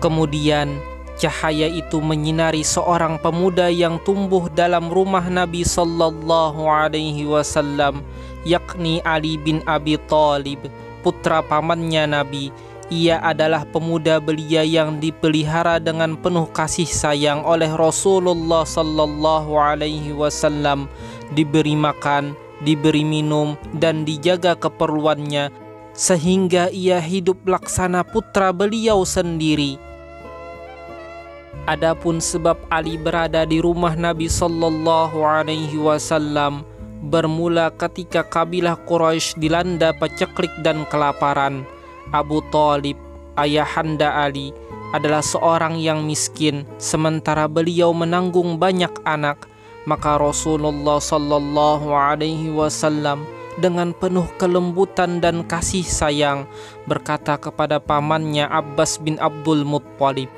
Kemudian cahaya itu menyinari seorang pemuda yang tumbuh dalam rumah Nabi sallallahu alaihi wasallam, yakni Ali bin Abi Thalib, putra pamannya Nabi. Ia adalah pemuda belia yang dipelihara dengan penuh kasih sayang oleh Rasulullah sallallahu alaihi wasallam, diberi makan, diberi minum, dan dijaga keperluannya, sehingga ia hidup laksana putra beliau sendiri. Adapun sebab Ali berada di rumah Nabi sallallahu alaihi wasallam bermula ketika kabilah Quraisy dilanda paceklik dan kelaparan. Abu Thalib, ayahanda Ali, adalah seorang yang miskin, sementara beliau menanggung banyak anak. Maka Rasulullah sallallahu alaihi wasallam dengan penuh kelembutan dan kasih sayang berkata kepada pamannya Abbas bin Abdul Muttalib,